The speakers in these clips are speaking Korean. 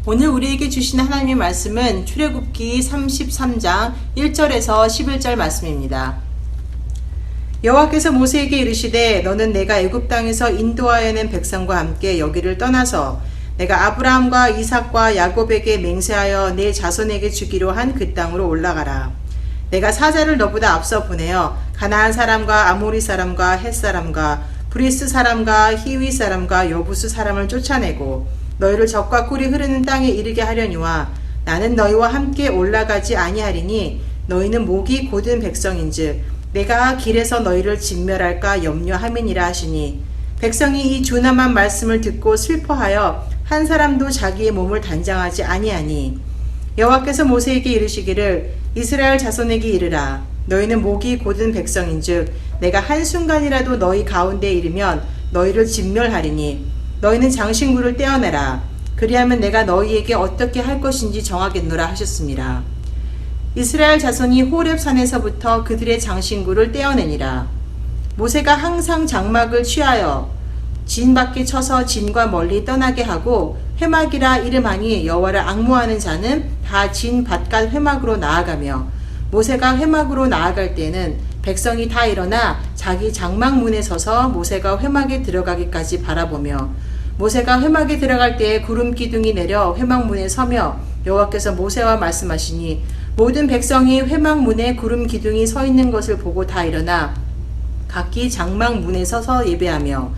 오늘 우리에게 주신 하나님의 말씀은 출애굽기 33장 1절에서 11절 말씀입니다. 여호와께서 모세에게 이르시되 너는 내가 애굽 땅에서 인도하여 낸 백성과 함께 여기를 떠나서 내가 아브라함과 이삭과 야곱에게 맹세하여 내 자손에게 주기로 한 그 땅으로 올라가라. 내가 사자를 너보다 앞서 보내어 가나안 사람과 아모리 사람과 헷 사람과 브리스 사람과 히위 사람과 여부수 사람을 쫓아내고 너희를 적과 꿀이 흐르는 땅에 이르게 하려니와 나는 너희와 함께 올라가지 아니하리니 너희는 목이 곧은 백성인즉 내가 길에서 너희를 진멸할까 염려함이니라 하시니 백성이 이 조남한 말씀을 듣고 슬퍼하여 한 사람도 자기의 몸을 단장하지 아니하니 여호와께서 모세에게 이르시기를 이스라엘 자손에게 이르라 너희는 목이 곧은 백성인즉 내가 한순간이라도 너희 가운데에 이르면 너희를 진멸하리니 너희는 장신구를 떼어내라. 그리하면 내가 너희에게 어떻게 할 것인지 정하겠노라 하셨습니다. 이스라엘 자손이 호렙 산에서부터 그들의 장신구를 떼어내니라. 모세가 항상 장막을 취하여 진 밖에 쳐서 진과 멀리 떠나게 하고 회막이라 이름하니 여호와를 앙무하는 자는 다 진 밭갓 회막으로 나아가며 모세가 회막으로 나아갈 때는 백성이 다 일어나 자기 장막 문에 서서 모세가 회막에 들어가기까지 바라보며 모세가 회막에 들어갈 때에 구름 기둥이 내려 회막 문에 서며 여호와께서 모세와 말씀하시니 모든 백성이 회막 문에 구름 기둥이 서 있는 것을 보고 다 일어나 각기 장막 문에 서서 예배하며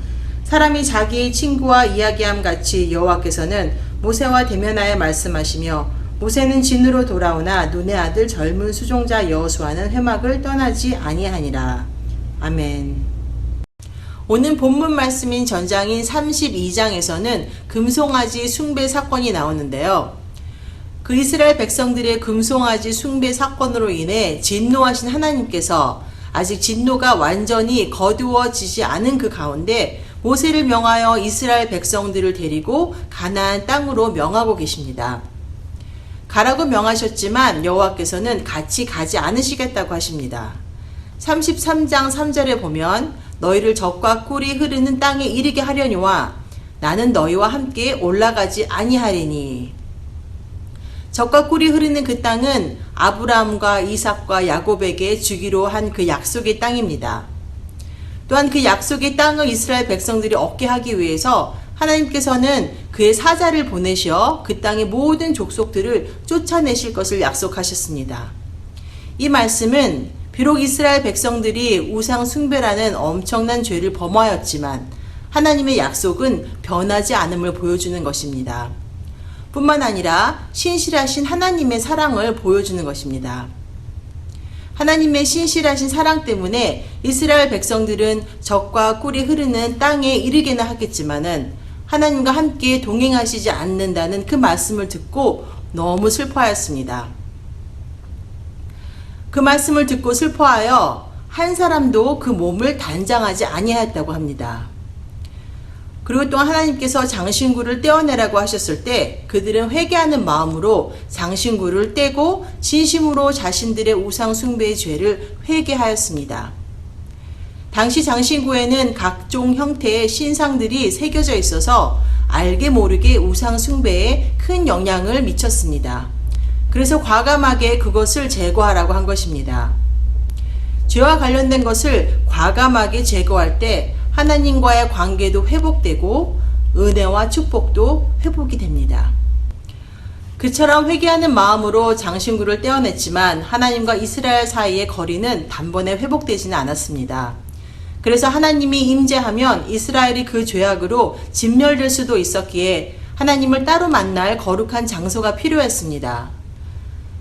사람이 자기의 친구와 이야기함 같이 여호와께서는 모세와 대면하여 말씀하시며 모세는 진으로 돌아오나 눈의 아들 젊은 수종자 여호수아는 회막을 떠나지 아니하니라. 아멘. 오늘 본문 말씀인 전장인 32장에서는 금송아지 숭배 사건이 나오는데요. 그 이스라엘 백성들의 금송아지 숭배 사건으로 인해 진노하신 하나님께서 아직 진노가 완전히 거두어지지 않은 그 가운데 모세를 명하여 이스라엘 백성들을 데리고 가나안 땅으로 명하고 계십니다. 가라고 명하셨지만 여호와께서는 같이 가지 않으시겠다고 하십니다. 33장 3절에 보면 너희를 적과 꿀이 흐르는 땅에 이르게 하려니와 나는 너희와 함께 올라가지 아니하리니. 적과 꿀이 흐르는 그 땅은 아브라함과 이삭과 야곱에게 주기로 한 그 약속의 땅입니다. 또한 그 약속의 땅을 이스라엘 백성들이 얻게 하기 위해서 하나님께서는 그의 사자를 보내셔 그 땅의 모든 족속들을 쫓아내실 것을 약속하셨습니다. 이 말씀은 비록 이스라엘 백성들이 우상 숭배라는 엄청난 죄를 범하였지만 하나님의 약속은 변하지 않음을 보여주는 것입니다. 뿐만 아니라 신실하신 하나님의 사랑을 보여주는 것입니다. 하나님의 신실하신 사랑 때문에 이스라엘 백성들은 적과 꿀이 흐르는 땅에 이르게나 하겠지만은 하나님과 함께 동행하시지 않는다는 그 말씀을 듣고 너무 슬퍼하였습니다. 그 말씀을 듣고 슬퍼하여 한 사람도 그 몸을 단장하지 아니하였다고 합니다. 그리고 또한 하나님께서 장신구를 떼어내라고 하셨을 때 그들은 회개하는 마음으로 장신구를 떼고 진심으로 자신들의 우상 숭배의 죄를 회개하였습니다. 당시 장신구에는 각종 형태의 신상들이 새겨져 있어서 알게 모르게 우상 숭배에 큰 영향을 미쳤습니다. 그래서 과감하게 그것을 제거하라고 한 것입니다. 죄와 관련된 것을 과감하게 제거할 때 하나님과의 관계도 회복되고 은혜와 축복도 회복이 됩니다. 그처럼 회개하는 마음으로 장신구를 떼어냈지만 하나님과 이스라엘 사이의 거리는 단번에 회복되지는 않았습니다. 그래서 하나님이 임재하면 이스라엘이 그 죄악으로 진멸될 수도 있었기에 하나님을 따로 만날 거룩한 장소가 필요했습니다.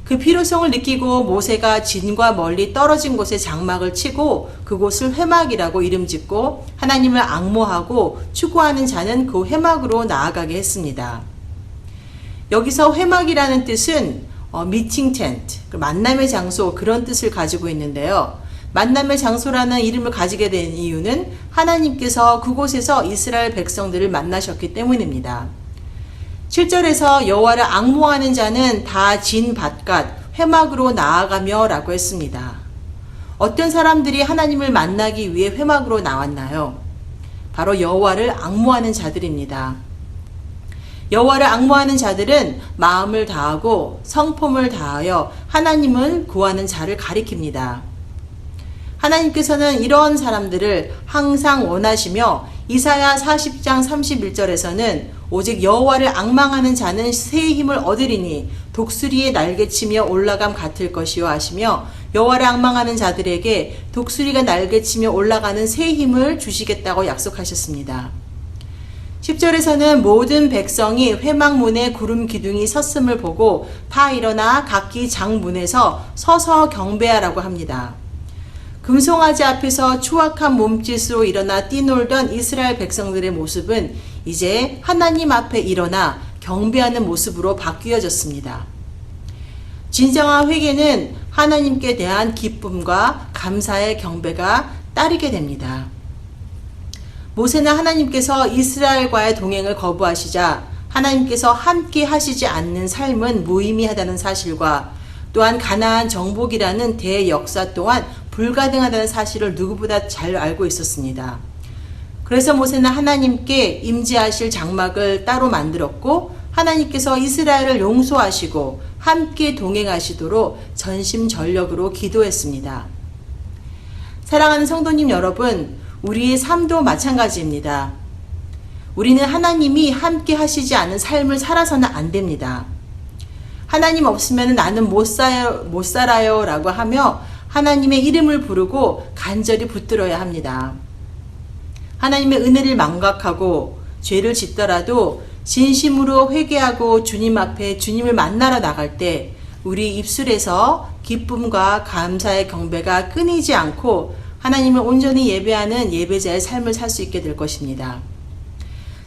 그 필요성을 느끼고 모세가 진과 멀리 떨어진 곳에 장막을 치고 그곳을 회막이라고 이름 짓고 하나님을 앙모하고 추구하는 자는 그 회막으로 나아가게 했습니다. 여기서 회막이라는 뜻은 미팅 텐트, 만남의 장소 그런 뜻을 가지고 있는데요. 만남의 장소라는 이름을 가지게 된 이유는 하나님께서 그곳에서 이스라엘 백성들을 만나셨기 때문입니다. 7절에서 여호와를 앙모하는 자는 다 진 밭갓 회막으로 나아가며 라고 했습니다. 어떤 사람들이 하나님을 만나기 위해 회막으로 나왔나요? 바로 여호와를 앙모하는 자들입니다. 여호와를 앙모하는 자들은 마음을 다하고 성품을 다하여 하나님을 구하는 자를 가리킵니다. 하나님께서는 이런 사람들을 항상 원하시며 이사야 40장 31절에서는 오직 여호와를 앙망하는 자는 새 힘을 얻으리니 독수리의 날개치며 올라감 같을 것이요 하시며 여호와를 앙망하는 자들에게 독수리가 날개치며 올라가는 새 힘을 주시겠다고 약속하셨습니다. 10절에서는 모든 백성이 회막문에 구름 기둥이 섰음을 보고 다 일어나 각기 장문에서 서서 경배하라고 합니다. 금송아지 앞에서 추악한 몸짓으로 일어나 뛰놀던 이스라엘 백성들의 모습은 이제 하나님 앞에 일어나 경배하는 모습으로 바뀌어졌습니다. 진정한 회개는 하나님께 대한 기쁨과 감사의 경배가 따르게 됩니다. 모세는 하나님께서 이스라엘과의 동행을 거부하시자 하나님께서 함께 하시지 않는 삶은 무의미하다는 사실과 또한 가나안 정복이라는 대역사 또한 불가능하다는 사실을 누구보다 잘 알고 있었습니다. 그래서 모세는 하나님께 임재하실 장막을 따로 만들었고 하나님께서 이스라엘을 용서하시고 함께 동행하시도록 전심전력으로 기도했습니다. 사랑하는 성도님 여러분, 우리의 삶도 마찬가지입니다. 우리는 하나님이 함께 하시지 않은 삶을 살아서는 안 됩니다. 하나님 없으면 나는 못 살아요 라고 하며 하나님의 이름을 부르고 간절히 붙들어야 합니다. 하나님의 은혜를 망각하고 죄를 짓더라도 진심으로 회개하고 주님 앞에 주님을 만나러 나갈 때 우리 입술에서 기쁨과 감사의 경배가 끊이지 않고 하나님을 온전히 예배하는 예배자의 삶을 살 수 있게 될 것입니다.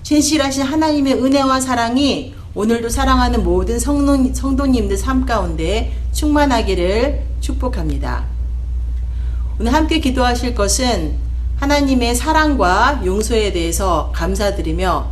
진실하신 하나님의 은혜와 사랑이 오늘도 사랑하는 모든 성도님들 삶 가운데 충만하기를 축복합니다. 오늘 함께 기도하실 것은 하나님의 사랑과 용서에 대해서 감사드리며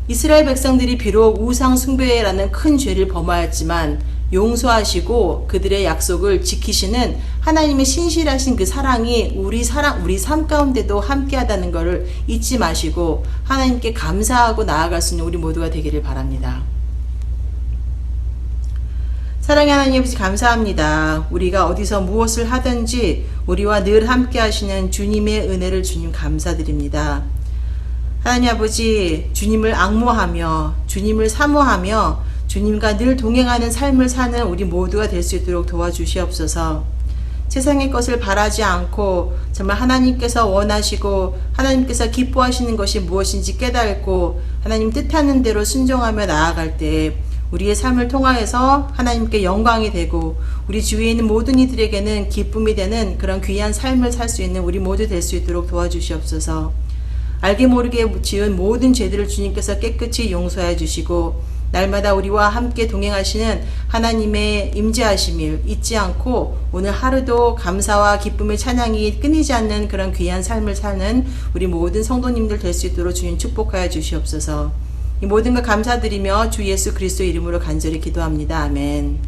이스라엘 백성들이 비록 우상 숭배라는 큰 죄를 범하였지만 용서하시고 그들의 약속을 지키시는 하나님의 신실하신 그 사랑이 우리 삶 가운데도 함께하다는 것을 잊지 마시고 하나님께 감사하고 나아갈 수 있는 우리 모두가 되기를 바랍니다. 사랑의 하나님 아버지 감사합니다. 우리가 어디서 무엇을 하든지 우리와 늘 함께 하시는 주님의 은혜를 주님 감사드립니다. 하나님 아버지 주님을 앙모하며 주님을 사모하며 주님과 늘 동행하는 삶을 사는 우리 모두가 될 수 있도록 도와주시옵소서. 세상의 것을 바라지 않고 정말 하나님께서 원하시고 하나님께서 기뻐하시는 것이 무엇인지 깨닫고 하나님 뜻하는 대로 순종하며 나아갈 때 우리의 삶을 통하여서 하나님께 영광이 되고 우리 주위에 있는 모든 이들에게는 기쁨이 되는 그런 귀한 삶을 살 수 있는 우리 모두 될 수 있도록 도와주시옵소서. 알게 모르게 지은 모든 죄들을 주님께서 깨끗이 용서해 주시고 날마다 우리와 함께 동행하시는 하나님의 임재하심을 잊지 않고 오늘 하루도 감사와 기쁨의 찬양이 끊이지 않는 그런 귀한 삶을 사는 우리 모든 성도님들 될 수 있도록 주님 축복하여 주시옵소서. 이 모든 것 감사드리며 주 예수 그리스도 이름으로 간절히 기도합니다. 아멘.